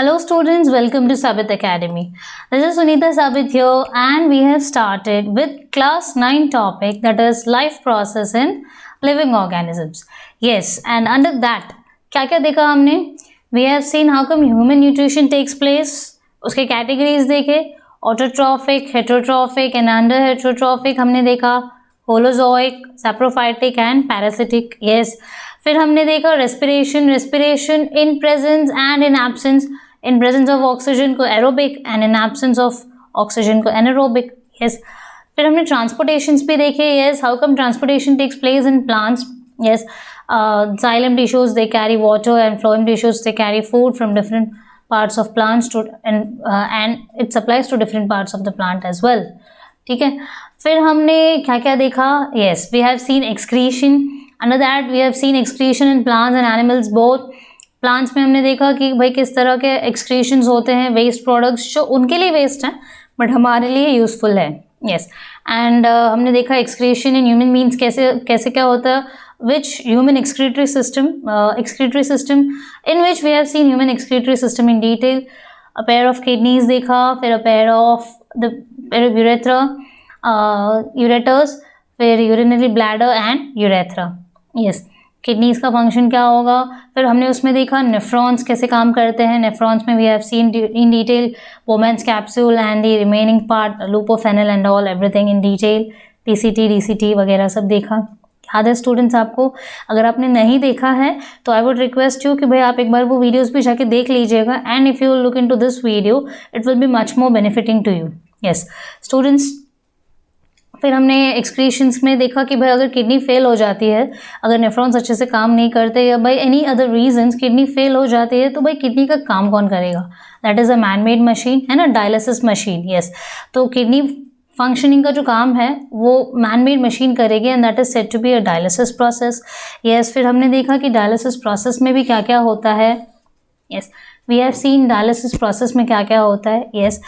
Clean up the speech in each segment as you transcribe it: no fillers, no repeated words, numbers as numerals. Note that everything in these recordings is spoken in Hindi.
Hello students, welcome to Sabit Academy. This is Sunita Sabit here and we have started with class 9 topic, that is life process in living organisms. Yes, and under that क्या क्या देखा हमने? We have seen how come human nutrition takes place. उसके categories देखे, autotrophic, heterotrophic and under heterotrophic हमने देखा, holozoic, saprophytic and parasitic. Yes. फिर हमने देखा respiration in presence and in absence. In presence of oxygen को aerobic and in absence of oxygen को anaerobic. Yes. फिर हमने transportations भी देखे. Yes. How come transportation takes place in plants? Yes. Xylem tissues they carry water and phloem tissues they carry food from different parts of plants to and it supplies to different parts of the plant as well. ठीक है. फिर हमने क्या क्या देखा? Yes. We have seen excretion. Under that we have seen excretion in plants and animals both. Plants में हमने देखा कि भाई किस तरह के एक्सक्रीशंस होते हैं, वेस्ट प्रोडक्ट्स जो उनके लिए वेस्ट हैं बट हमारे लिए यूजफुल है. यस. एंड हमने देखा एक्सक्रीशन इन ह्यूमन बीइंग्स कैसे क्या होता है, which human excretory system in which we have seen human excretory system in detail. A pair of kidneys देखा, फिर अ पेयर ऑफ यूरेटर्स, फिर urinary bladder and urethra. Yes. Kidneys का फंक्शन क्या होगा, फिर हमने उसमें देखा नेफ्रॉन्स कैसे काम करते हैं. नेफ्रॉन्स में we have seen in detail Bowman's capsule and the remaining part loop of Henle and all everything in detail. PCT DCT वगैरह सब देखा. याद है स्टूडेंट्स आपको? अगर आपने नहीं देखा है तो आई वुड रिक्वेस्ट यू कि भाई आप एक बार वो वीडियोज़ भी जाके देख लीजिएगा and if you look in to this video it will be much more benefiting to you. Yes students. फिर हमने एक्सक्रीशंस में देखा कि भाई अगर किडनी फेल हो जाती है, अगर नेफ्रॉन्स अच्छे से काम नहीं करते या by any other reasons kidney fail हो जाती है तो भाई किडनी का काम कौन करेगा? That is a man made machine, है ना, डायलिसिस मशीन. यस. तो किडनी फंक्शनिंग का जो काम है वो मैन मेड मशीन करेगी and that is said to be a dialysis process. Yes. फिर हमने देखा कि डायलिसिस प्रोसेस में भी क्या क्या होता है. Yes. We have seen dialysis process में क्या क्या होता है. Yes.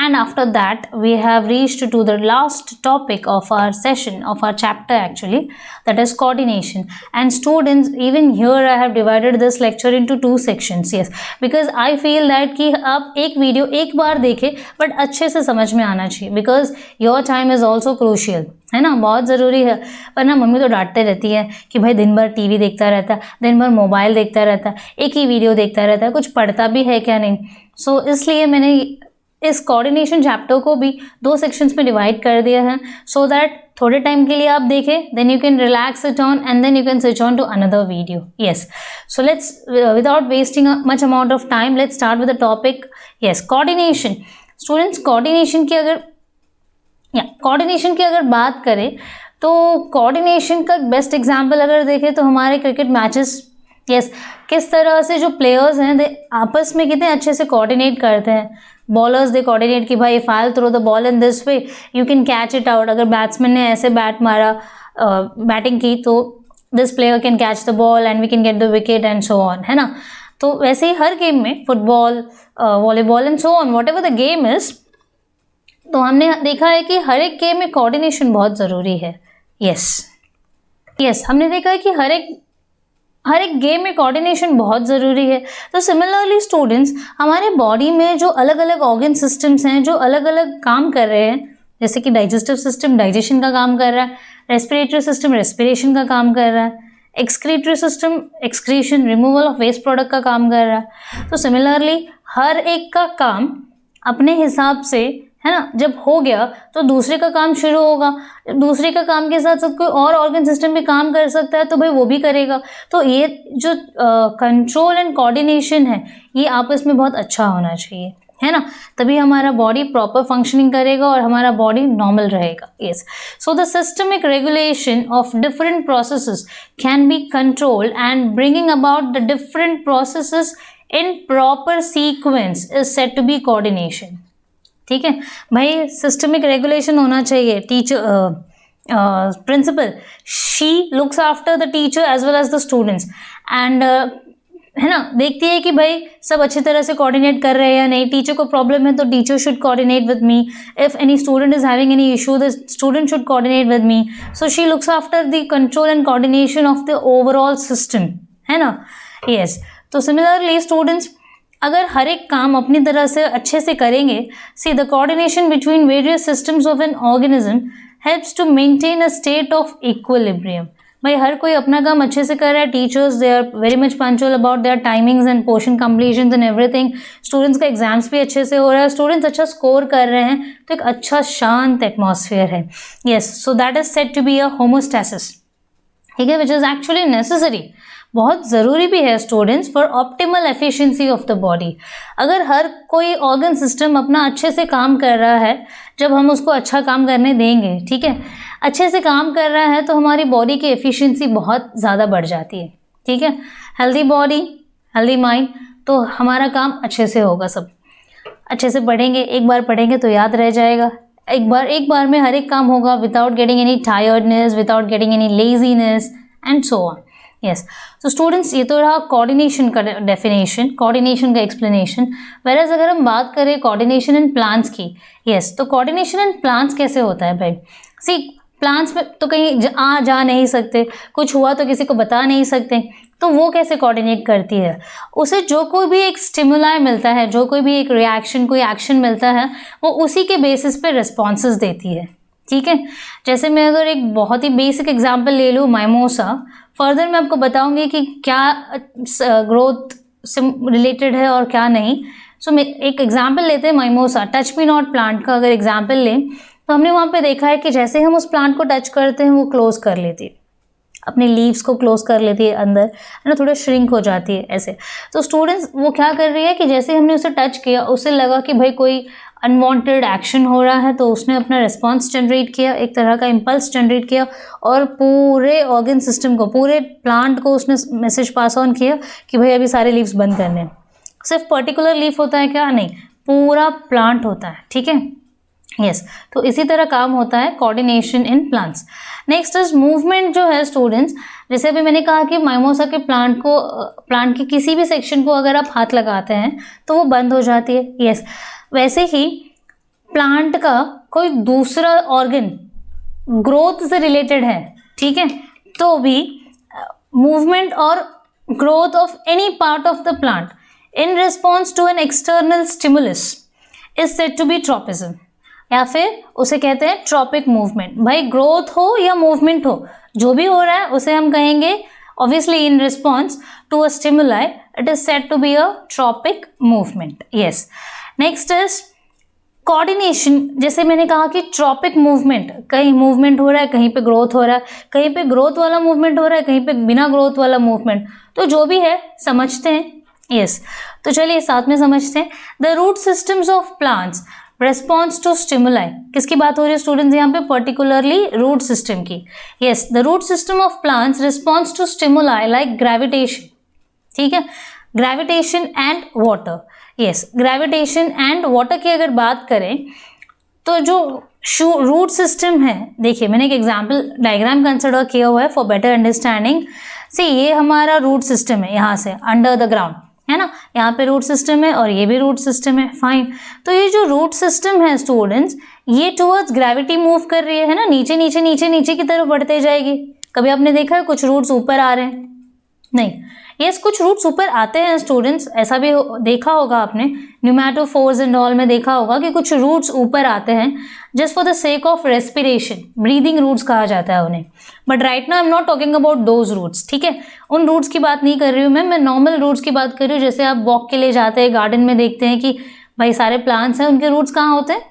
And after that we have reached to the last topic of our session, of our chapter actually, that is coordination. And students, even here I have divided this lecture into 2 sections. Yes. Because I feel that कि आप एक वीडियो एक बार देखें बट अच्छे से समझ में आना चाहिए because your time is also crucial, है ना, बहुत ज़रूरी है. पर ना मम्मी तो डांटते रहती है कि भाई दिन भर टीवी देखता रहता है, दिन भर मोबाइल देखता रहता है, एक ही वीडियो देखता रहता है, कुछ पढ़ता भी है क्या नहीं. सो इसलिए मैंने इस कोऑर्डिनेशन चैप्टर को भी 2 सेक्शंस में डिवाइड कर दिया है सो दैट थोड़े टाइम के लिए आप देखें, then you can relax it on and then you can switch on to another video. Yes. So let's without wasting much amount of time let's start with the topic. Yes. Coordination. Students coordination की अगर बात करें तो कोऑर्डिनेशन का बेस्ट एग्जांपल अगर देखें तो हमारे क्रिकेट मैचेस. यस. किस तरह से जो प्लेयर्स हैं दे आपस में कितने अच्छे से कोऑर्डिनेट करते हैं. बॉलर्स दे कोऑर्डिनेट कि भाई if I throw the ball in this way you can catch it out. अगर बैट्समैन ने ऐसे बैट मारा, बैटिंग की तो this player can catch the ball and we can get the wicket and so on, है ना. तो वैसे ही हर गेम में football, volleyball and so on, whatever the game is, तो हमने देखा है कि हर एक गेम में कोऑर्डिनेशन बहुत ज़रूरी है. यस. हमने देखा है कि हर एक गेम में कोऑर्डिनेशन बहुत ज़रूरी है. तो सिमिलरली स्टूडेंट्स, हमारे बॉडी में जो अलग अलग ऑर्गन सिस्टम्स हैं जो अलग अलग काम कर रहे हैं, जैसे कि डाइजेस्टिव सिस्टम डाइजेशन का काम कर रहा है, रेस्पिरेटरी सिस्टम रेस्पिरेशन का काम कर रहा है, excretory system excretion removal of waste product का काम कर रहा है. तो सिमिलरली हर एक का काम अपने हिसाब से, है ना, जब हो गया तो दूसरे का काम शुरू होगा. दूसरे का काम के साथ साथ कोई और ऑर्गन सिस्टम भी काम कर सकता है तो भाई वो भी करेगा. तो ये जो कंट्रोल एंड कोऑर्डिनेशन है ये आपस में बहुत अच्छा होना चाहिए, है ना, तभी हमारा बॉडी प्रॉपर फंक्शनिंग करेगा और हमारा बॉडी नॉर्मल रहेगा. Yes. So the systemic regulation of different processes can be controlled and bringing about the different processes in proper sequence is said to be coordination. ठीक है भाई, सिस्टमिक रेगुलेशन होना चाहिए. Teacher principal she looks after the teacher as well as the students and है ना, देखती है कि भाई सब अच्छी तरह से कोऑर्डिनेट कर रहे हैं या नहीं. टीचर को प्रॉब्लम है तो teacher should coordinate with me. If any student is having any issue the student should coordinate with me. So she looks after the control and coordination of the overall system, है ना. यस. तो सिमिलरली स्टूडेंट्स अगर हर एक काम अपनी तरह से अच्छे से करेंगे, see the coordination between various systems of an organism helps to maintain a state of equilibrium. भाई हर कोई अपना काम अच्छे से कर रहा है, teachers they are very much punctual about their timings and portion completion and everything, students का एग्जाम्स भी अच्छे से हो रहा है, स्टूडेंट्स अच्छा स्कोर कर रहे हैं, तो एक अच्छा शांत एटमॉस्फेयर है। Yes, so that is said to be a homeostasis, ठीक है, विच इज एक्चुअली नेसेसरी, बहुत ज़रूरी भी है students for optimal efficiency of the body. अगर हर कोई ऑर्गन सिस्टम अपना अच्छे से काम कर रहा है, जब हम उसको अच्छा काम करने देंगे, ठीक है, अच्छे से काम कर रहा है, तो हमारी बॉडी की एफिशिएंसी बहुत ज़्यादा बढ़ जाती है, ठीक है। हेल्दी बॉडी, हेल्दी माइंड, तो हमारा काम अच्छे से होगा, सब अच्छे से पढ़ेंगे, एक बार पढ़ेंगे तो याद रह जाएगा, एक बार में हर एक काम होगा without getting any tiredness, without getting any laziness and so on. Yes, तो स्टूडेंट्स ये तो रहा कोऑर्डिनेशन का डेफिनेशन, कोऑर्डिनेशन का एक्सप्लेनेशन। वेरएज अगर हम बात करें कोऑर्डिनेशन इन प्लांट्स की, यस, तो कोऑर्डिनेशन इन प्लांट्स कैसे होता है भाई? सी प्लांट्स में तो कहीं आ जा नहीं सकते, कुछ हुआ तो किसी को बता नहीं सकते, तो वो कैसे कोऑर्डिनेट करती है? उसे जो कोई भी एक स्टिमुलाई मिलता है, जो कोई भी एक रिएक्शन, कोई एक्शन मिलता है, वो उसी के बेसिस पे रिस्पॉन्सेस देती है, ठीक है। जैसे मैं अगर एक बहुत ही बेसिक एग्जांपल ले लूँ, माइमोसा, फर्दर मैं आपको बताऊंगी कि क्या ग्रोथ से रिलेटेड है और क्या नहीं। सो मैं एक एग्जांपल लेते हैं mimosa, touch me not plant का अगर एग्जांपल लें, तो हमने वहाँ पे देखा है कि जैसे हम उस प्लांट को टच करते हैं, वो क्लोज कर लेती है, अपने लीव्स को क्लोज कर लेती है अंदर, है ना, थोड़ा श्रिंक हो जाती है ऐसे। तो स्टूडेंट्स वो क्या कर रही है कि जैसे हमने उसे टच किया, उसे लगा कि भाई कोई अनवांटेड एक्शन हो रहा है, तो उसने अपना रिस्पॉन्स जनरेट किया, एक तरह का इम्पल्स जनरेट किया, और पूरे ऑर्गन सिस्टम को, पूरे प्लांट को उसने मैसेज पास ऑन किया कि भाई अभी सारे लीव्स बंद करने। सिर्फ पर्टिकुलर लीफ होता है क्या? नहीं, पूरा प्लांट होता है, ठीक है। यस, तो इसी तरह काम होता है coordination in plants. Next is movement जो है स्टूडेंट्स, जैसे अभी मैंने कहा कि माइमोसा के प्लांट के किसी भी सेक्शन को अगर आप हाथ लगाते हैं तो वो बंद हो जाती है। यस, वैसे ही प्लांट का कोई दूसरा ऑर्गन ग्रोथ से रिलेटेड है, ठीक है, तो भी मूवमेंट और growth of any part of the plant in response to an external stimulus is said to be tropism, या फिर उसे कहते हैं ट्रॉपिक मूवमेंट। भाई ग्रोथ हो या मूवमेंट हो, जो भी हो रहा है उसे हम कहेंगे obviously in response to a stimuli, it is said to be a tropic movement. Yes, next is coordination. जैसे मैंने कहा कि ट्रॉपिक मूवमेंट, कहीं मूवमेंट हो रहा है, कहीं पे ग्रोथ हो रहा है, कहीं पे ग्रोथ वाला मूवमेंट हो रहा है, कहीं पे बिना ग्रोथ वाला मूवमेंट, तो जो भी है समझते हैं। यस, तो चलिए साथ में समझते हैं। The root systems of plants response to stimuli, किसकी बात हो रही है स्टूडेंट्स यहाँ पे? पर्टिकुलरली रूट सिस्टम की। Yes, the root system of plants response to stimuli like gravitation, ठीक है, gravitation and water. Yes, gravitation and water की अगर बात करें तो जो रूट सिस्टम है, देखिए मैंने एक एग्जाम्पल डायग्राम कंसिडर किया हुआ है फॉर बेटर अंडरस्टैंडिंग। सी ये हमारा रूट सिस्टम है, यहाँ से अंडर द ग्राउंड है ना, यहाँ पे रूट सिस्टम है और ये भी रूट सिस्टम है, फाइन। तो ये जो रूट सिस्टम है स्टूडेंट्स, ये टुवर्ड्स ग्रेविटी मूव कर रही है ना, नीचे नीचे नीचे नीचे की तरफ बढ़ते जाएगी। कभी आपने देखा है कुछ रूट्स ऊपर आ रहे हैं? नहीं। यस, कुछ रूट्स ऊपर आते हैं स्टूडेंट्स, ऐसा भी देखा होगा आपने, न्यूमैटोफोर्स एंड ऑल में देखा होगा कि कुछ रूट्स ऊपर आते हैं just for the sake of respiration, breathing roots कहा जाता है उन्हें। But right now I am not talking about those roots, ठीक है, उन रूट्स की बात नहीं कर रही हूँ मैं नॉर्मल रूट्स की बात कर रही हूँ। जैसे आप वॉक के लिए जाते हैं, गार्डन में देखते हैं कि भाई सारे प्लांट्स हैं, उनके रूट्स कहाँ होते हैं?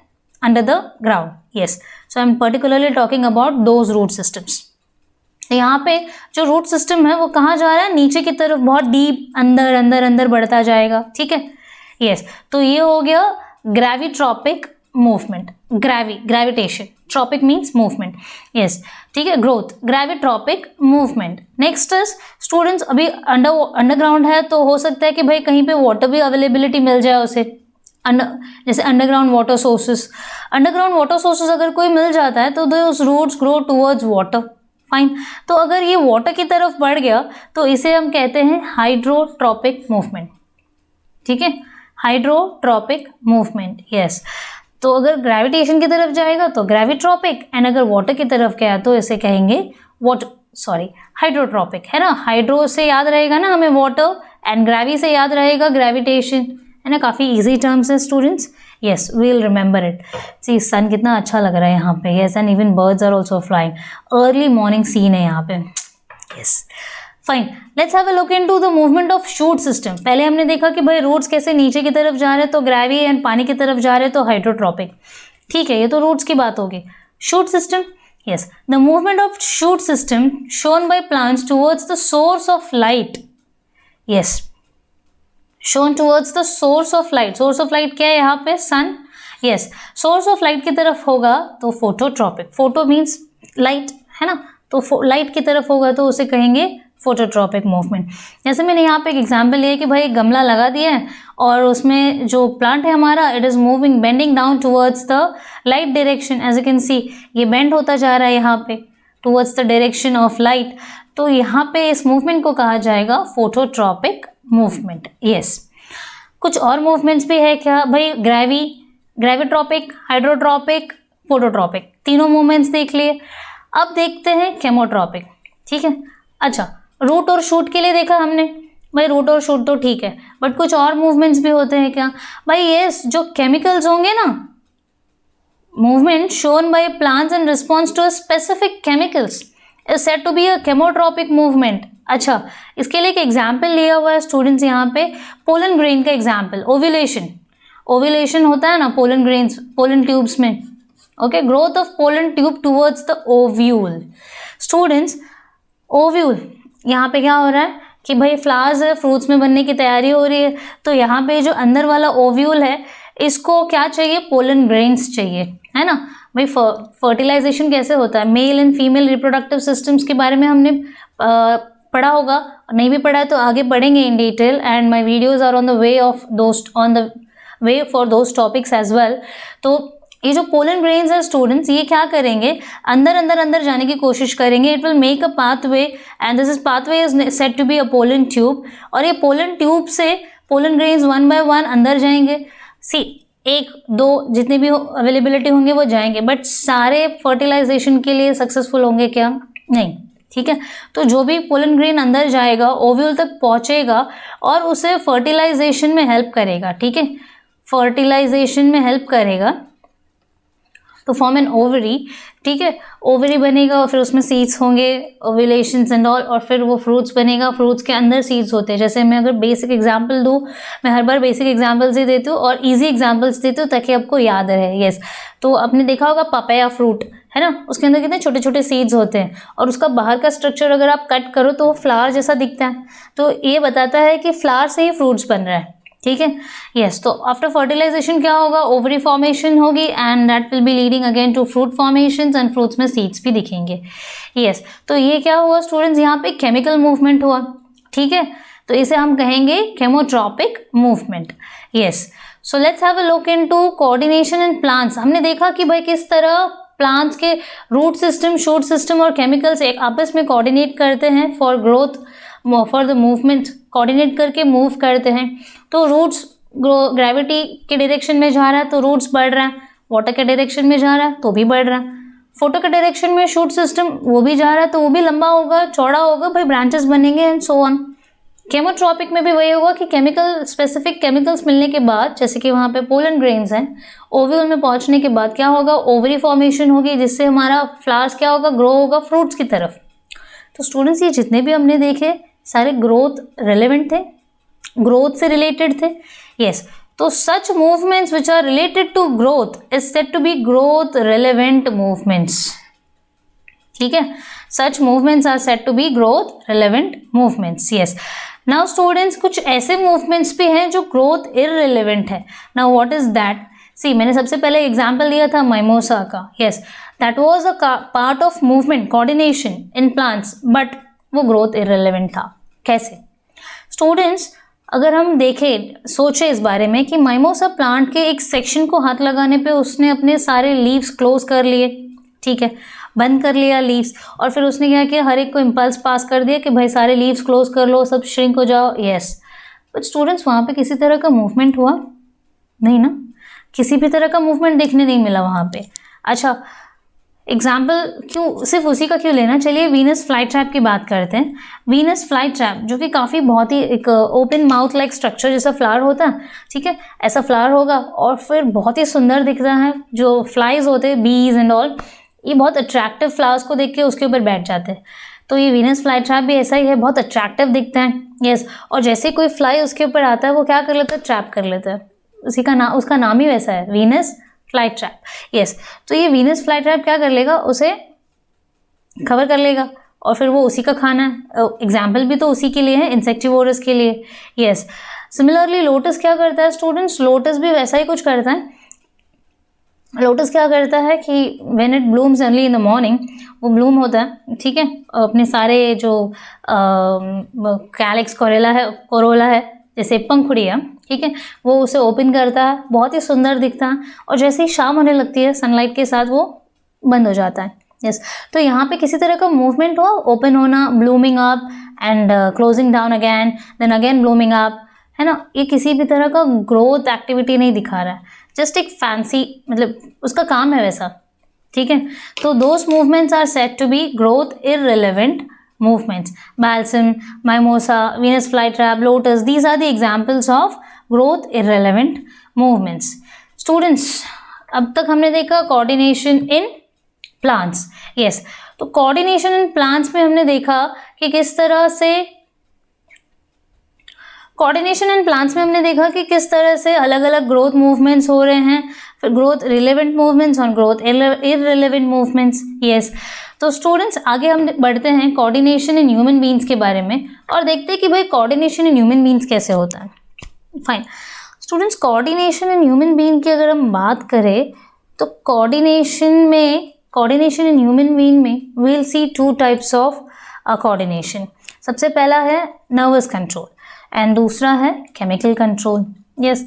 Under the ground. Yes, so I am particularly talking about those root systems. यहाँ पे जो रूट सिस्टम है वो कहाँ जा रहा है? नीचे की तरफ, बहुत डीप अंदर अंदर अंदर बढ़ता जाएगा, ठीक है। यस, तो ये हो गया gravitropic movement, gravitation, tropic means movement, yes, ठीक है, growth, gravitropic movement. Next is students, अभी अंडरग्राउंड है तो हो सकता है कि भाई कहीं पे वाटर भी अवेलेबिलिटी मिल जाए उसे, जैसे underground water sources, underground water sources अगर कोई मिल जाता है तो those roots grow towards water, fine. तो अगर ये वाटर की तरफ बढ़ गया तो इसे हम कहते हैं हाइड्रोट्रॉपिक मूवमेंट, ठीक है, हाइड्रोट्रॉपिक मूवमेंट। यस, तो अगर ग्रेविटेशन की तरफ जाएगा तो ग्रेविट्रॉपिक, एंड अगर वाटर की तरफ गया तो इसे कहेंगे हाइड्रोट्रॉपिक, है ना। हाइड्रो से याद रहेगा ना हमें वाटर, एंड ग्रेवी से याद रहेगा ग्रेविटेशन, है ना, काफ़ी इजी टर्म्स है students. Yes, we will remember it. See sun कितना अच्छा लग रहा है यहाँ पे. Yes, and even birds are also flying. Early morning scene है यहाँ पे. Yes, fine. Let's have a look into the movement of shoot system. पहले हमने देखा कि भाई रूट्स कैसे नीचे की तरफ जा रहे हैं, तो ग्रेवी एंड पानी की तरफ जा रहे हैं, तो हाइड्रोट्रॉपिक. ठीक है, ये तो रूट्स की बात होगी. Shoot system. Yes, the movement of shoot system shown by plants towards the source of light. Yes, shown towards the source of light. Source of light क्या है यहाँ पे? sun. Yes, source of light की तरफ होगा तो phototropic. Photo means light, है ना, तो लाइट की तरफ होगा तो उसे कहेंगे फोटोट्रॉपिक मूवमेंट. जैसे मैंने यहाँ पे एक एग्जांपल लिया कि भाई गमला लगा दिया है और उसमें जो प्लांट है हमारा, it is moving bending down towards the light direction. As you can see ये बेंड होता जा रहा है यहाँ पे towards the direction of light. तो यहाँ पे इस मूवमेंट को कहा जाएगा फोटोट्रॉपिक मूवमेंट. यस, कुछ और मूवमेंट्स भी है क्या भाई? ग्रेविट्रॉपिक, हाइड्रोट्रॉपिक, फोटोट्रॉपिक, तीनों मूवमेंट्स देख लिए. अब देखते हैं केमोट्रॉपिक. ठीक है, अच्छा, रूट और शूट के लिए देखा हमने. भाई रूट और शूट तो ठीक है, बट कुछ और मूवमेंट्स भी होते हैं क्या भाई? ये जो केमिकल्स होंगे ना, movement shown by plants in response to a specific chemicals is said to be a chemotropic movement. अच्छा, इसके लिए एक एग्जाम्पल लिया हुआ है स्टूडेंट्स यहाँ पे, पोलन ग्रेन का एग्जाम्पल. ओव्यूलेशन होता है ना पोलन ग्रेन्स, पोलन ट्यूब्स में. Okay, growth of pollen tube towards the ovule. Students, ovule यहाँ पे क्या हो रहा है कि भाई फ्लावर्स है, फ्रूट्स में बनने की तैयारी हो रही है, तो यहाँ पे जो अंदर वाला ओव्यूल है इसको क्या चाहिए? पोलन ग्रेन्स चाहिए, है ना. भाई फर्टिलाइजेशन कैसे होता है? Male and female reproductive systems के बारे में हमने पढ़ा होगा, नहीं भी पढ़ा है तो आगे पढ़ेंगे in detail. And my videos are on the way for those topics as well. तो ये जो पोलन ग्रेन्स है स्टूडेंट्स, ये क्या करेंगे? अंदर जाने की कोशिश करेंगे. It will make a pathway and this is pathway is said to be a pollen tube. और ये पोलन ट्यूब से pollen grains one by one अंदर जाएंगे. सी, एक दो जितने भी अवेलेबिलिटी होंगे वो जाएंगे, बट सारे फर्टिलाइजेशन के लिए सक्सेसफुल होंगे क्या? नहीं. ठीक है, तो जो भी पोलन ग्रेन अंदर जाएगा ओव्यूल तक पहुंचेगा और उसे फर्टिलाइजेशन में हेल्प करेगा. ठीक है, फर्टिलाइजेशन में हेल्प करेगा तो फॉर्म एन ओवरी. ठीक है, ओवरी बनेगा और फिर उसमें सीड्स होंगे, ओव्यूलेशंस एंड ऑल, और फिर वो फ्रूट्स बनेगा. फ्रूट्स के अंदर सीड्स होते हैं. जैसे मैं अगर बेसिक एग्जांपल दूँ, मैं हर बार बेसिक एग्जांपल्स ही देती हूँ और इजी एग्जांपल्स देती हूँ ताकि आपको याद रहे. यस, तो आपने देखा होगा पपाया फ्रूट, है ना, उसके अंदर कितने छोटे छोटे सीड्स होते हैं और उसका बाहर का स्ट्रक्चर अगर आप कट करो तो वो फ्लावर जैसा दिखता है. तो ये बताता है कि फ्लावर से ही फ्रूट्स बन रहा है. ठीक है, यस. तो आफ्टर फर्टिलाइजेशन क्या होगा? ओवरी फॉर्मेशन होगी and that will be leading again to fruit formations and fruits में सीड्स भी दिखेंगे. यस, तो ये क्या हुआ स्टूडेंट्स? यहाँ पे केमिकल मूवमेंट हुआ. ठीक है, तो इसे हम कहेंगे chemotropic movement. Yes, so let's have a look into coordination in plants. हमने देखा कि भाई किस तरह प्लांट्स के रूट सिस्टम, शूट सिस्टम और केमिकल्स एक आपस में कोऑर्डिनेट करते हैं for growth, for the movement, coordinate करके मूव करते हैं. तो रूट्स ग्रेविटी के डायरेक्शन में जा रहा है तो रूट्स बढ़ रहा है, वाटर के डायरेक्शन में जा रहा है तो भी बढ़ रहा है, फोटो के डायरेक्शन में शूट सिस्टम वो भी जा रहा है तो वो भी लंबा होगा, चौड़ा होगा, भाई ब्रांचेस बनेंगे एंड सो ऑन. केमोट्रॉपिक में भी वही होगा कि केमिकल, स्पेसिफिक केमिकल्स मिलने के बाद, जैसे कि वहाँ पे पोलन ग्रेन्स हैं, ओव्यूल में पहुँचने के बाद क्या होगा? ओवरी फॉर्मेशन होगी जिससे हमारा फ्लावर्स क्या होगा? ग्रो होगा फ्रूट्स की तरफ. तो स्टूडेंट्स, ये जितने भी हमने देखे सारे ग्रोथ रिलेवेंट थे, ग्रोथ से रिलेटेड थे. यस, तो such movements which are related to growth is said to be growth relevant movements. ठीक है, such movements are said to be growth relevant movements. Yes, now students, कुछ ऐसे मूवमेंट्स भी हैं जो ग्रोथ इररिलेवेंट है. Now what is that? See, मैंने सबसे पहले एग्जाम्पल दिया था माइमोसा का. Yes, that was a part of movement coordination in plants, but वो ग्रोथ इररिलेवेंट था. कैसे? स्टूडेंट्स, अगर हम देखें, सोचें इस बारे में कि माइमोसा प्लांट के एक सेक्शन को हाथ लगाने पे उसने अपने सारे लीव्स क्लोज कर लिए. ठीक है, बंद कर लिया लीव्स, और फिर उसने क्या किया? हर एक को इम्पल्स पास कर दिया कि भाई सारे लीव्स क्लोज कर लो, सब श्रिंक हो जाओ. यस, बट स्टूडेंट्स, वहाँ पे किसी तरह का मूवमेंट हुआ नहीं ना, किसी भी तरह का मूवमेंट देखने नहीं मिला वहाँ पे. अच्छा, एग्जाम्पल क्यों सिर्फ उसी का क्यों लेना, चलिए वीनस फ्लाई ट्रैप की बात करते हैं। वीनस फ्लाई ट्रैप जो कि काफ़ी बहुत ही एक ओपन माउथ लाइक स्ट्रक्चर जैसा फ्लावर होता है, ठीक है, ऐसा फ्लावर होगा और फिर बहुत ही सुंदर दिखता है। जो फ्लाइज होते हैं बीज एंड ऑल, ये बहुत अट्रैक्टिव फ्लावर्स को देख के उसके ऊपर बैठ जाते हैं। तो ये वीनस फ्लाई ट्रैप भी ऐसा ही है, बहुत अट्रैक्टिव दिखता है। यस, और जैसे कोई फ्लाई उसके ऊपर आता है वो क्या कर लेता है, ट्रैप कर लेता है। उसका नाम ही वैसा है, वीनस फ्लाई ट्रैप। यस, तो ये वीनस फ्लाई ट्रैप क्या कर लेगा, उसे कवर कर लेगा और फिर वो उसी का खाना है। एग्जाम्पल भी तो उसी के लिए है, इंसेक्टिवोरस के लिए। यस, सिमिलरली लोटस क्या करता है स्टूडेंट्स, लोटस भी वैसा ही कुछ करता है। लोटस क्या करता है कि when it blooms early in the morning, वो ब्लूम होता है, ठीक है, अपने सारे जो कैलिक्स कोरोला है जैसे पंखुड़ियाँ, ठीक है, वो उसे ओपन करता है, बहुत ही सुंदर दिखता है और जैसे ही शाम होने लगती है सनलाइट के साथ वो बंद हो जाता है। यस, तो यहाँ पे किसी तरह का मूवमेंट हुआ, ओपन होना, blooming up and closing down again, then again blooming up, है ना। ये किसी भी तरह का ग्रोथ एक्टिविटी नहीं दिखा रहा है, जस्ट एक फैंसी, मतलब उसका काम है वैसा, ठीक है। तो those movements are said to be growth irrelevant movements. Balsam, mimosa, Venus flytrap, lotus, these are the examples of growth irrelevant movements. Students, अब तक हमने देखा coordination in plants. Yes, तो coordination in plants में हमने देखा कि किस तरह से कोऑर्डिनेशन इन प्लांट्स में हमने देखा कि किस तरह से अलग अलग ग्रोथ मूवमेंट्स हो रहे हैं, फिर ग्रोथ रिलेवेंट मूवमेंट्स और ग्रोथ इररिलेवेंट मूवमेंट्स। यस, तो स्टूडेंट्स आगे हम बढ़ते हैं कोऑर्डिनेशन इन ह्यूमन बीइंग्स के बारे में और देखते हैं कि भाई कोऑर्डिनेशन इन ह्यूमन बीइंग्स कैसे होता है। Fine students, coordination in human being की अगर हम बात करें तो कोऑर्डिनेशन इन ह्यूमन बीइंग में we will see two types of coordination. सबसे पहला है नर्वस कंट्रोल एंड दूसरा है chemical control. Yes,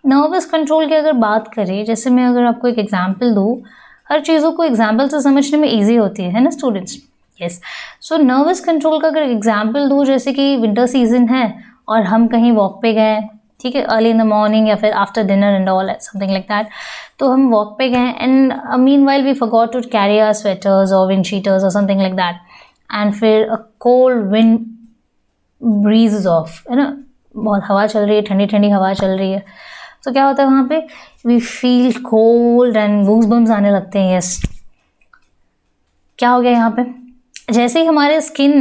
nervous control की अगर बात करें, जैसे मैं अगर आपको एक एग्जांपल दूँ, हर चीज़ों को एग्जांपल से समझने में इजी होती है ना students. Yes, so nervous control का अगर एग्जांपल दूँ, जैसे कि विंटर सीजन है और हम कहीं वॉक पे गए, ठीक है, अर्ली इन द मॉर्निंग या फिर after dinner and all something like that, तो हम वॉक पे गए and meanwhile we forgot to carry our sweaters और विंड शीटर्स और समथिंग लाइक दैट, एंड फिर a cold wind breeze off, है ना, बहुत हवा चल रही है, ठंडी ठंडी हवा चल रही है, तो क्या होता है वहाँ पे, we feel cold and goosebumps आने लगते हैं। यस, क्या हो गया यहाँ पे, जैसे ही हमारे स्किन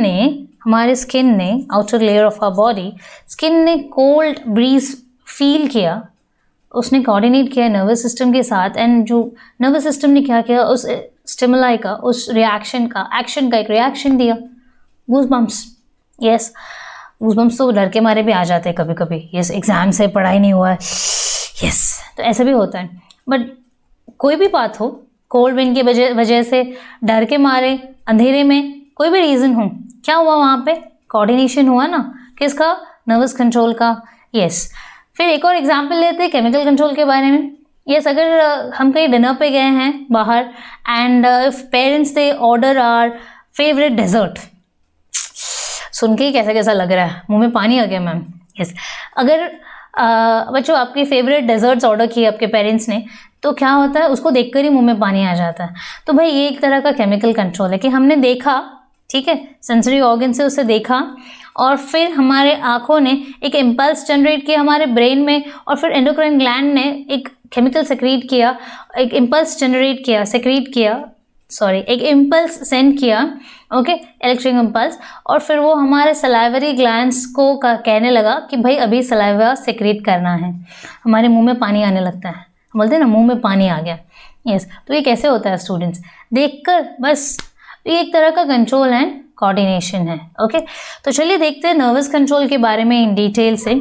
ने outer layer of our body, skin ने कोल्ड ब्रीज फील किया, उसने कोऑर्डिनेट किया नर्वस सिस्टम के साथ, एंड जो नर्वस सिस्टम ने क्या किया, उस स्टिमुलाई का, उस रिएक्शन का, एक्शन का एक रिएक्शन दिया, गूज़बम्स। यस, गूज़बम्स तो डर के मारे भी आ जाते हैं कभी कभी। यस, एग्जाम से पढ़ाई नहीं हुआ है, यस, तो ऐसा भी होता है। बट कोई भी बात हो, कोल्ड विंड की वजह से, डर के मारे, अंधेरे में, कोई भी रीज़न हो, क्या हुआ वहाँ पे, कोऑर्डिनेशन हुआ ना, किसका, नर्वस कंट्रोल का। यस, फिर एक और एग्जांपल लेते हैं केमिकल कंट्रोल के बारे में। यस, अगर हम कहीं डिनर पे गए हैं बाहर and if parents they order our favourite dessert, सुन के ही कैसा कैसा लग रहा है, मुंह में पानी आ गया मैम। यस, अगर बच्चों आपकी फेवरेट डेजर्ट्स ऑर्डर किए आपके पेरेंट्स ने, तो क्या होता है, उसको देखकर ही मुंह में पानी आ जाता है। तो भाई ये एक तरह का केमिकल कंट्रोल है कि हमने देखा, ठीक है, सेंसरी ऑर्गन से उसे देखा और फिर हमारे आँखों ने एक इम्पल्स जनरेट किया हमारे ब्रेन में, और फिर एंडोक्राइन ग्लैंड ने एक केमिकल सेक्रीट किया, एक इम्पल्स जनरेट किया, एक इम्पल्स सेंड किया, ओके, इलेक्ट्रिक इम्पल्स, और फिर वो हमारे सलाइवरी ग्लैंड्स को कहने लगा कि भाई अभी सलाइवा सेक्रेट करना है, हमारे मुंह में पानी आने लगता है, हम बोलते हैं ना मुंह में पानी आ गया। यस, तो ये कैसे होता है स्टूडेंट्स, देखकर बस, तो ये एक तरह का कंट्रोल एंड कोऑर्डिनेशन है। ओके, तो चलिए देखते हैं नर्वस कंट्रोल के बारे में इन डिटेल से।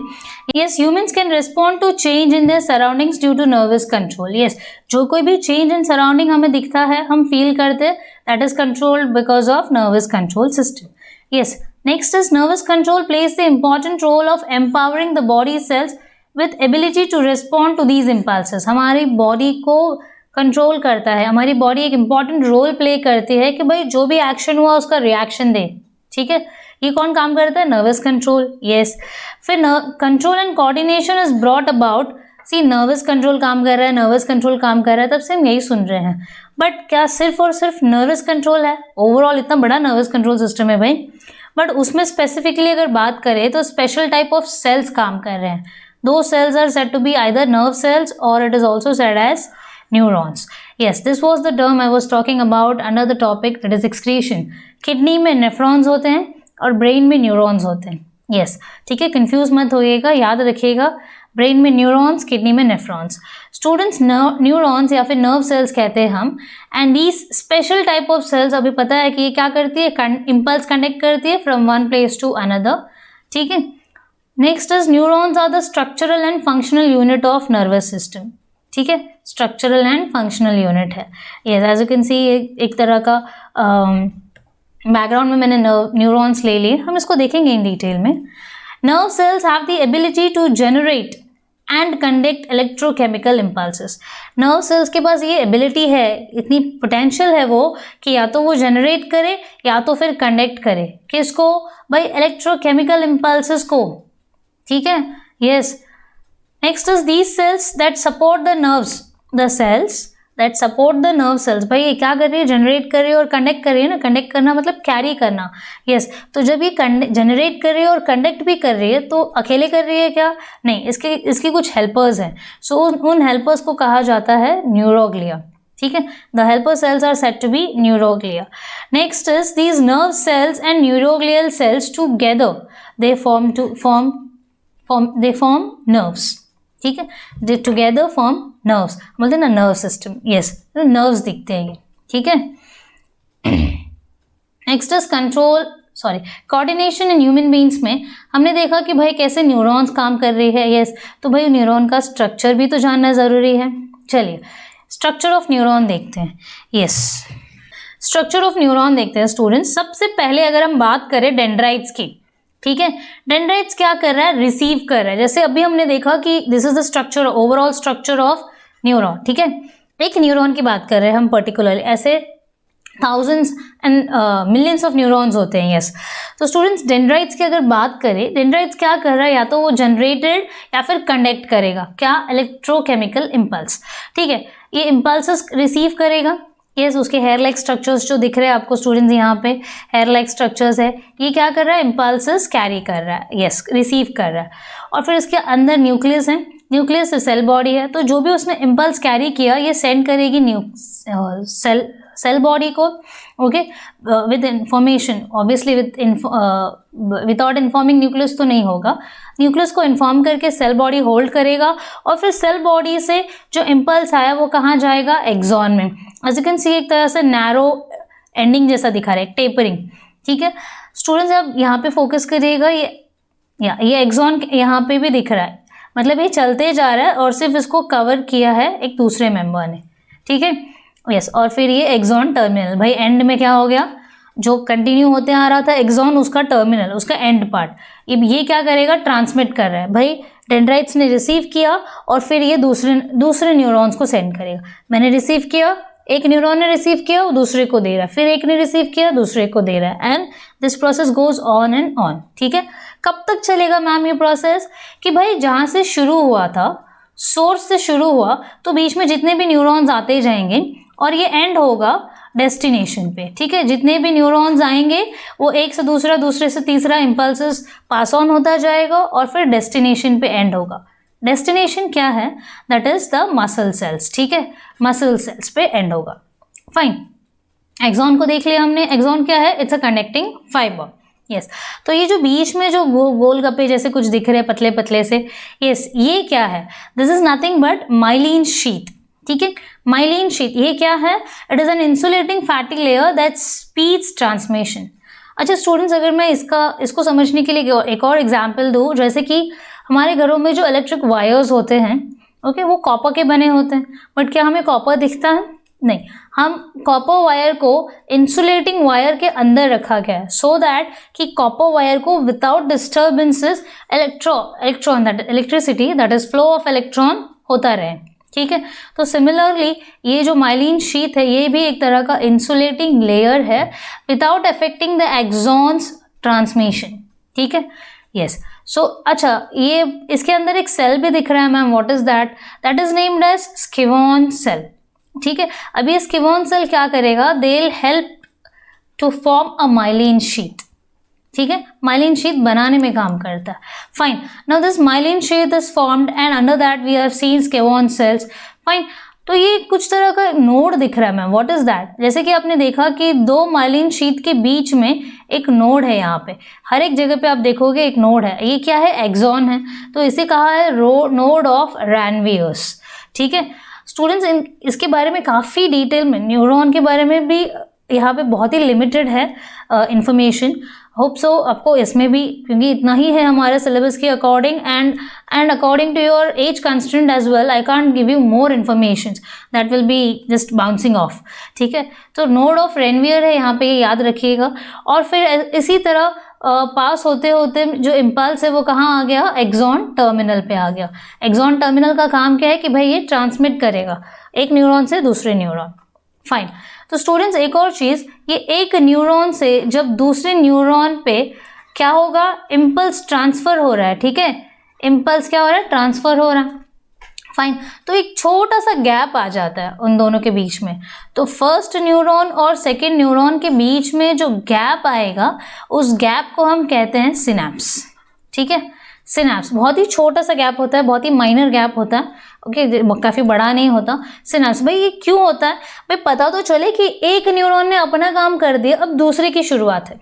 Yes, humans can respond to change in their surroundings due to nervous control. Yes, जो कोई भी चेंज इन सराउंडिंग हमें दिखता है, हम फील करते हैं, that is controlled because of nervous control system. Yes, next is nervous control plays the important role of empowering the body cells with ability to respond to these impulses. हमारी बॉडी को कंट्रोल करता है, हमारी बॉडी एक इंपॉर्टेंट रोल प्ले करती है कि भाई जो भी एक्शन हुआ उसका रिएक्शन दे, ठीक है, ये कौन काम करता है, नर्वस कंट्रोल। यस, फिर control and coordination is brought about see nervous control काम कर रहा है, नर्वस कंट्रोल काम कर रहा है, तब से हम यही सुन रहे हैं। बट क्या सिर्फ और सिर्फ नर्वस कंट्रोल है? ओवरऑल इतना बड़ा नर्वस कंट्रोल सिस्टम है भाई, बट उसमें स्पेसिफिकली अगर बात करें तो स्पेशल टाइप ऑफ सेल्स काम कर रहे हैं। Those cells are said to be either nerve cells और it is also said as neurons. Yes, this was the term I was talking about under the topic that is excretion. Kidney में नेफ्रॉन्स होते हैं और ब्रेन में न्यूरॉन्स होते हैं। यस, ठीक है, कंफ्यूज मत होइएगा, याद रखिएगा, ब्रेन में न्यूरॉन्स, किडनी में नेफ्रॉन्स। स्टूडेंट्स, न्यूरॉन्स या फिर नर्व सेल्स कहते हैं हम, and these special type of cells अभी पता है कि ये क्या करती है, इम्पल्स कंडक्ट करती है from one place to another. ठीक है, next is neurons are the structural and functional unit of nervous system. ठीक है, स्ट्रक्चरल एंड फंक्शनल यूनिट है। Yes, as you can see एक तरह का बैकग्राउंड में मैंने न्यूरॉन्स ले लिए, हम इसको देखेंगे इन डिटेल में। Nerve cells have the ability to generate and conduct electrochemical impulses. Nerve cells के पास ये ability है, इतनी potential है वो कि या तो वो generate करे या तो फिर conduct करे। किसको? भाई electrochemical impulses को। ठीक है? Yes. Next is these cells that support the nerves. The cells that support the nerve cells. भाई ये क्या कर रही है? जनरेट कर रही है और कंडक्ट कर रही है ना। कंडक्ट करना मतलब कैरी करना। यस, तो जब ये जनरेट कर रही है और कंडक्ट भी कर रही है तो अकेले कर रही है क्या? नहीं, इसके कुछ हेल्पर्स हैं। सो उन हेल्पर्स को कहा जाता है न्यूरोग्लिया। ठीक है, the helper cells are said to be neuroglia. Next is these nerve cells and neuroglial cells together they form nerves. ठीक है, दे टुगेदर फॉर्म नर्व्स, बोलते हैं ना नर्व सिस्टम। यस, नर्व्स दिखते हैं ये। ठीक है, next is coordination in human beings में हमने देखा कि भाई कैसे न्यूरॉन्स काम कर रही है। यस, तो भाई न्यूरॉन का स्ट्रक्चर भी तो जानना ज़रूरी है। चलिए स्ट्रक्चर ऑफ न्यूरॉन देखते हैं। यस, स्ट्रक्चर ऑफ न्यूरॉन देखते हैं स्टूडेंट्स। सबसे पहले अगर हम बात करें डेंड्राइट्स की, ठीक है, डेंड्राइट्स क्या कर रहा है? रिसीव कर रहा है। जैसे अभी हमने देखा कि this is the structure, overall structure of neuron. ठीक है, एक न्यूरॉन की बात कर रहे हैं हम पर्टिकुलरली, ऐसे thousands and millions of neurons होते हैं। यस, तो स्टूडेंट्स डेंड्राइट्स की अगर बात करें, डेंड्राइट्स क्या कर रहा है? या तो वो जनरेटेड या फिर कंडक्ट करेगा। क्या? Electrochemical impulse. ठीक है, ये इम्पल्सेस रिसीव करेगा। यस, उसके हेयर लाइक स्ट्रक्चर्स जो दिख रहे हैं आपको स्टूडेंट्स, यहाँ पे हेयर लाइक स्ट्रक्चर्स है, ये क्या कर रहा है? इम्पल्सेस कैरी कर रहा है। यस, रिसीव कर रहा है। और फिर इसके अंदर न्यूक्लियस है, न्यूक्लियस सेल बॉडी है, तो जो भी उसने इम्पल्स कैरी किया ये सेंड करेगी सेल बॉडी को। Okay, with information, obviously without informing nucleus तो नहीं होगा, न्यूक्लियस को इन्फॉर्म करके सेल बॉडी होल्ड करेगा और फिर सेल बॉडी से जो इम्पल्स आया वो कहाँ जाएगा? एक्सॉन में। एज यू कैन सी एक तरह से नैरो एंडिंग जैसा दिखा रहा है, टेपरिंग। ठीक है स्टूडेंट्स, अब यहाँ पे फोकस करिएगा, ये एक्सॉन यहाँ पे भी दिख रहा है, मतलब ये चलते जा रहा है और सिर्फ इसको कवर किया है एक दूसरे मेंबर ने। ठीक है, यस, और फिर ये एक्सॉन टर्मिनल, भाई एंड में क्या हो गया? जो कंटिन्यू होते आ रहा था एक्सॉन, उसका टर्मिनल, उसका एंड पार्ट, ये क्या करेगा? ट्रांसमिट कर रहा है। भाई डेंड्राइट्स ने रिसीव किया और फिर ये दूसरे न्यूरॉन्स को सेंड करेगा। मैंने रिसीव किया, एक न्यूरॉन ने रिसीव किया, वो दूसरे को दे रहा है, फिर एक ने रिसीव किया, दूसरे को दे रहा है, and this process goes on and on. ठीक है, कब तक चलेगा मैम ये प्रोसेस? कि भाई जहाँ से शुरू हुआ था, सोर्स से शुरू हुआ, तो बीच में जितने भी न्यूरॉन्स आते जाएंगे और ये एंड होगा डेस्टिनेशन पे। ठीक है, जितने भी न्यूरॉन्स आएंगे वो एक से दूसरा, दूसरे से तीसरा इम्पल्सेस पास ऑन होता जाएगा और फिर डेस्टिनेशन पे एंड होगा। डेस्टिनेशन क्या है? That is the muscle cells. ठीक है, मसल सेल्स पे एंड होगा। फाइन, एक्सॉन को देख लिया हमने। एक्सॉन क्या है? It's a connecting fibre. Yes, तो ये जो बीच में जो गोलगप्पे जैसे कुछ दिख रहे हैं पतले पतले से, यस, ये क्या है? This is nothing but myelin sheath. ठीक है, माइलिन शीथ ये क्या है? It is an insulating fatty layer that speeds transmission. अच्छा स्टूडेंट्स, अगर मैं इसको समझने के लिए एक और एग्जाम्पल दूँ, जैसे कि हमारे घरों में जो इलेक्ट्रिक वायर्स होते हैं, ओके, वो कॉपर के बने होते हैं, बट क्या हमें कॉपर दिखता है? नहीं, हम कॉपर वायर को इंसुलेटिंग वायर के अंदर रखा गया है, सो दैट कि कॉपर वायर को without disturbances electron that electricity that is flow of electron होता रहे। ठीक है, तो सिमिलरली ये जो माइलिन शीथ है ये भी एक तरह का इंसुलेटिंग लेयर है without affecting the axons transmission. ठीक है, यस, सो अच्छा, ये इसके अंदर एक सेल भी दिख रहा है ma'am, what is that? That is named as Schwann cell. ठीक है, अब ये स्किवॉन सेल क्या करेगा? They will help to form a myelin sheet. ठीक है, माइलिन शीट बनाने में काम करता है। Fine, now this myelin sheet is formed and under that we have seen Schwann cells. Fine, तो ये कुछ तरह का नोड दिख रहा है मैम, व्हाट इज दैट? जैसे कि आपने देखा कि दो माइलिन शीट के बीच में एक नोड है, यहाँ पे हर एक जगह पे आप देखोगे एक नोड है। ये क्या है? एक्सॉन है, तो इसे कहा है नोड ऑफ रैनवियर्स। ठीक है स्टूडेंट्स, इसके बारे में काफ़ी डिटेल में, न्यूरॉन के बारे में भी यहाँ पे बहुत ही लिमिटेड है इंफॉर्मेशन। होप सो आपको इसमें भी, क्योंकि इतना ही है हमारे सिलेबस के according and according to your age constraint as well, I can't give you more information, that will be just bouncing off. ठीक है, तो नोड ऑफ रेनवियर है यहाँ पे, ये याद रखिएगा। और फिर इसी तरह पास होते होते जो इम्पल्स है वो कहाँ आ गया? एक्सॉन टर्मिनल पे आ गया। एक्सॉन टर्मिनल का काम क्या है कि भाई ये ट्रांसमिट करेगा एक न्यूरॉन से दूसरे न्यूरॉन। फाइन, तो स्टूडेंट्स एक और चीज़, ये एक न्यूरॉन से जब दूसरे न्यूरॉन पे क्या होगा? इम्पल्स ट्रांसफ़र हो रहा है। ठीक है, इम्पल्स क्या हो रहा है? ट्रांसफ़र हो रहा है। फाइन, तो एक छोटा सा गैप आ जाता है उन दोनों के बीच में। तो फर्स्ट न्यूरॉन और सेकेंड न्यूरॉन के बीच में जो गैप आएगा, उस गैप को हम कहते हैं सिनैप्स। ठीक है, सिनैप्स बहुत ही छोटा सा गैप होता है, बहुत ही माइनर गैप होता है। ओके, काफ़ी बड़ा नहीं होता। सिनैप्स, भाई ये क्यों होता है? भाई पता तो चले कि एक न्यूरॉन ने अपना काम कर दिया, अब दूसरे की शुरुआत है।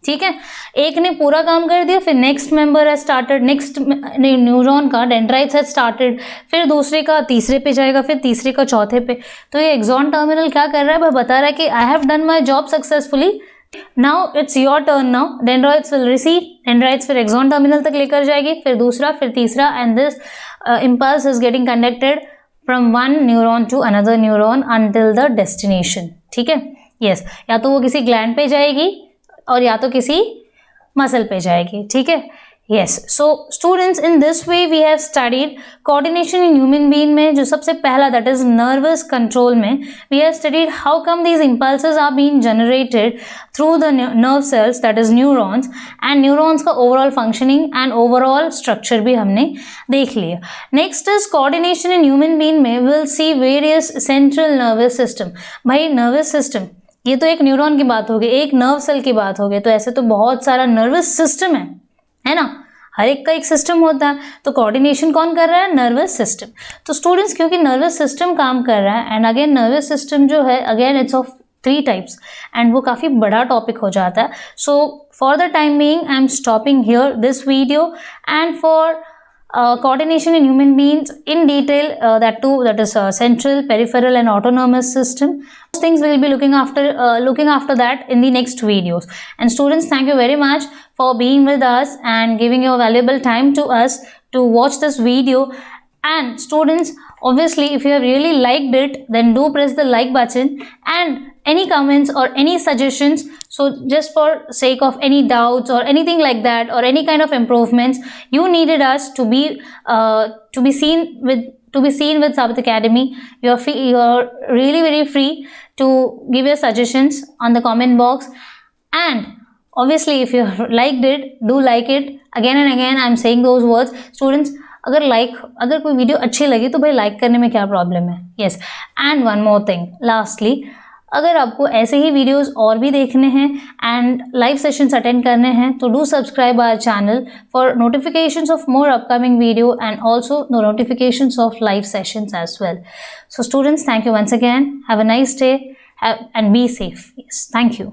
ठीक है, एक ने पूरा काम कर दिया, फिर next member has started, next neuron का डेंड्राइट्स हैज स्टार्टेड, फिर दूसरे का तीसरे पे जाएगा, फिर तीसरे का चौथे पे। तो ये एक्सॉन टर्मिनल क्या कर रहा है? भाई बता रहा है कि I have done my job successfully, now it's your turn. Now dendrites will receive, dendrites फिर एक्सॉन टर्मिनल तक लेकर जाएगी, फिर दूसरा, फिर तीसरा, and this impulse is getting conducted from one neuron to another neuron until the destination. ठीक है, yes, या तो वो किसी ग्लैंड पे जाएगी और या तो किसी मसल पे जाएगी। ठीक है, yes, so students in this way we have studied coordination in human being में जो सबसे पहला, that is nervous control में we have studied how come these impulses are being generated through the nerve cells, that is neurons, and neurons का overall functioning and overall structure भी हमने देख लिया। Next is coordination in human being में we will see various central nervous system। भाई nervous system, ये तो एक न्यूरॉन की बात हो गई, एक नर्व सेल की बात हो गई, तो ऐसे तो बहुत सारा नर्वस सिस्टम है ना, हर एक का एक सिस्टम होता है। तो कोऑर्डिनेशन कौन कर रहा है? Nervous system. तो स्टूडेंट्स क्योंकि नर्वस सिस्टम काम कर रहा है, एंड अगेन नर्वस सिस्टम जो है again it's of 3 types, and वो काफ़ी बड़ा टॉपिक हो जाता है। So for the time being I am stopping here this video, and for coordination in human beings in detail, that is central, peripheral and autonomous system. Those things we will be looking after that in the next videos. And students, thank you very much for being with us and giving your valuable time to us to watch this video. And students, obviously if you have really liked it, then do press the like button, and any comments or any suggestions, so just for sake of any doubts or anything like that, or any kind of improvements you needed us to be seen with Sabit Academy, you are really very free to give your suggestions on the comment box. And obviously if you liked it, do like it. Again and again I am saying those words. Students, अगर कोई वीडियो अच्छी लगी तो भाई लाइक करने में क्या प्रॉब्लम है? Yes, and one more thing, lastly, अगर आपको ऐसे ही वीडियोस और भी देखने हैं एंड लाइव सेशंस अटेंड करने हैं, तो do subscribe our channel for notifications of more upcoming video and also the notifications of live sessions as well. So students, thank you once again. Have a nice day and be safe. Yes, thank you.